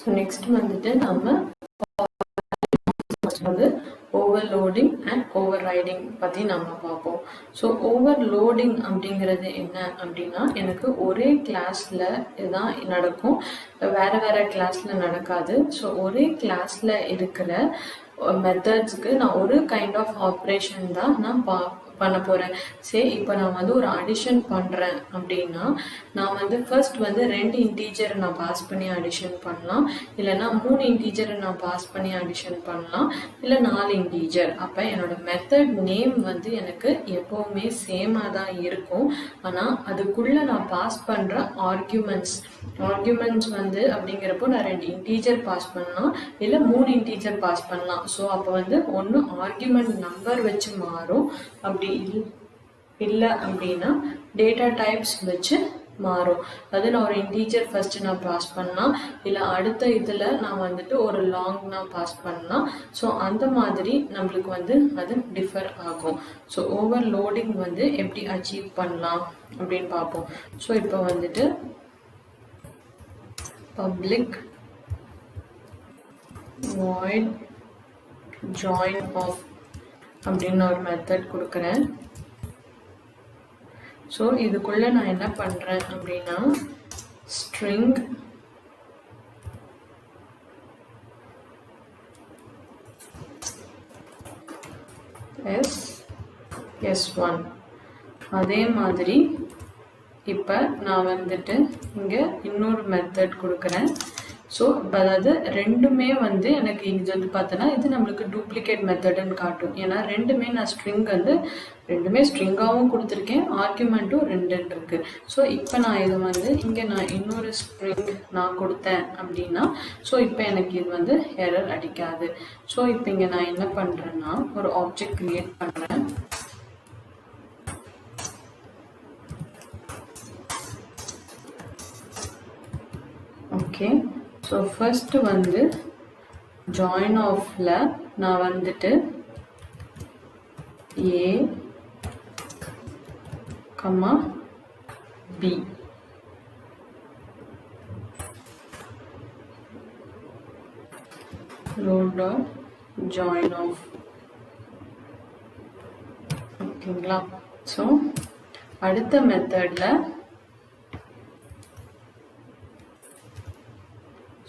So next வந்துட்டு நம்ம வந்து ஓவர்லோடிங் அண்ட் ஓவர்ரைடிங் பற்றி நம்ம பார்ப்போம். ஸோ ஓவர்லோடிங் அப்படிங்கிறது என்ன அப்படின்னா, எனக்கு ஒரே கிளாஸில் இதுதான் நடக்கும், வேறு வேறு கிளாஸில் நடக்காது. ஸோ ஒரே கிளாஸில் இருக்கிற மெத்தட்ஸ்க்கு நான் ஒரு கைண்ட் ஆஃப் ஆப்ரேஷன் தான் நான் பண்ண போகிறேன். சரி, இப்போ நான் வந்து ஒரு அடிஷன் பண்ணுறேன் அப்படின்னா, நான் வந்து ஃபர்ஸ்ட் வந்து 2 இன்டீஜரை நான் பாஸ் பண்ணி அடிஷன் பண்ணலாம், இல்லைன்னா 3 இன்டீஜரை நான் பாஸ் பண்ணி அடிஷன் பண்ணலாம், இல்லை 4 இன்டீஜர். அப்போ என்னோட மெத்தட் நேம் வந்து எனக்கு எப்போவுமே சேமாக தான் இருக்கும். ஆனால் அதுக்குள்ளே நான் பாஸ் பண்ணுற ஆர்கியூமெண்ட்ஸ் வந்து அப்படிங்கிறப்போ நான் 2 இன்டீஜர் பாஸ் பண்ணலாம், இல்லை 3 இன்டீஜர் பாஸ் பண்ணலாம். ஸோ அப்போ வந்து ஒன்று ஆர்கியூமெண்ட் நம்பர் வச்சு மாறும், அப்படி இல்லை அப்படின்னா டேட்டா டைப்ஸ் வச்சு மாறும். அது நான் ஒரு இன்டீஜர் ஃபர்ஸ்ட் நான் பாஸ் பண்ணலாம், இல்லை அடுத்த இதில் நான் வந்துட்டு ஒரு லாங் நான் பாஸ் பண்ணலாம். ஸோ அந்த மாதிரி நம்மளுக்கு வந்து அது டிஃபர் ஆகும். ஸோ ஓவர்லோடிங் வந்து எப்படி அச்சீவ் பண்ணலாம் அப்படின்னு பார்ப்போம். ஸோ இப்போ வந்துட்டு பப்ளிக் void join of அப்படின்னு ஒரு மெத்தட் கொடுக்குறேன். ஸோ இதுக்குள்ள நான் என்ன பண்ணுறேன் அப்படின்னா, ஸ்ட்ரிங் s1 அதே மாதிரி இப்போ நான் வந்துட்டு இங்கே இன்னொரு மெத்தட் கொடுக்குறேன். ஸோ இப்போ அதாவது ரெண்டுமே வந்து எனக்கு இது வந்து பார்த்தோன்னா இது நம்மளுக்கு டூப்ளிகேட் மெத்தடுன்னு காட்டும். ஏன்னா ரெண்டுமே நான் ரெண்டுமே ஸ்ட்ரிங்காகவும் கொடுத்துருக்கேன், ஆர்குமெண்ட்டும் 2 இருக்கு. ஸோ இப்போ நான் இது வந்து இங்கே நான் இன்னொரு ஸ்ட்ரிங் நான் கொடுத்தேன் அப்படின்னா, ஸோ இப்போ எனக்கு இது வந்து எரர் அடிக்காது. ஸோ இப்போ இங்கே நான் என்ன பண்ணுறேன்னா, ஒரு ஆப்ஜெக்ட் கிரியேட் பண்ணுறேன். ஓகே, ஸோ ஃபர்ஸ்ட் வந்து ஜாயின் ஆஃப்ல நான் வந்துட்டு A, B load.join off ஓகேங்களா. ஸோ அடுத்த மெத்தட்ல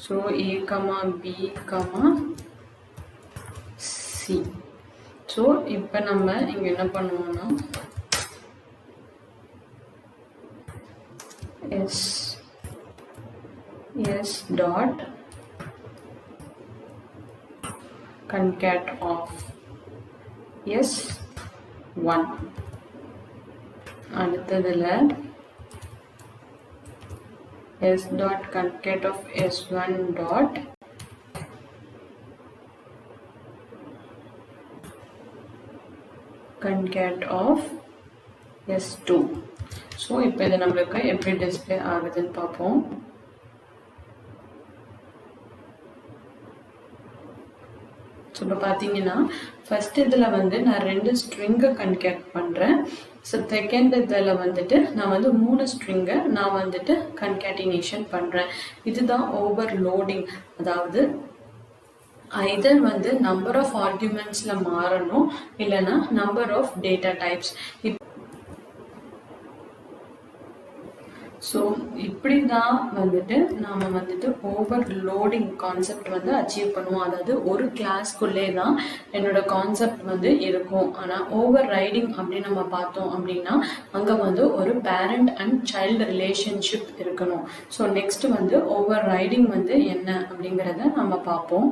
so A, B, C. So இப்போ நம்ம இங்கே என்ன பண்ணுவோம்னா, s dot concat of s1. அடுத்ததில் s dot concat of s1 dot concat of s2. So இப்போ இது நம்மளுக்கு எப்படி டிஸ்பிளே ஆகுதுன்னு பார்ப்போம். ஸோ இப்போ பார்த்தீங்கன்னா ஃபர்ஸ்ட் இதில் வந்து நான் 2 ஸ்ட்ரிங்கை கன்கேட் பண்ணுறேன். ஸோ செகண்ட் இதில் வந்துட்டு நான் வந்து 3 ஸ்ட்ரிங்கை நான் வந்துட்டு கன்கேட்டினேஷன் பண்ணுறேன். இதுதான் ஓவர்லோடிங். அதாவது ஐதர் வந்து நம்பர் ஆஃப் ஆர்குமெண்ட்ஸில் மாறணும், இல்லைன்னா number of data types. So இப்படி தான் வந்துட்டு நாம் வந்துட்டு ஓவர்லோடிங் கான்செப்ட் வந்து அச்சீவ் பண்ணுவோம். அதாவது ஒரு கிளாஸ்க்குள்ளே தான் என்னோட கான்செப்ட் வந்து இருக்கும். ஆனால் ஓவர் ரைடிங் அப்படின்னு நம்ம பார்த்தோம் அப்படின்னா அங்கே வந்து ஒரு பேரண்ட் அண்ட் சைல்டு ரிலேஷன்ஷிப் இருக்கணும். ஸோ நெக்ஸ்ட் வந்து ஓவர் ரைடிங் வந்து என்ன அப்படிங்கிறத நம்ம பார்ப்போம்.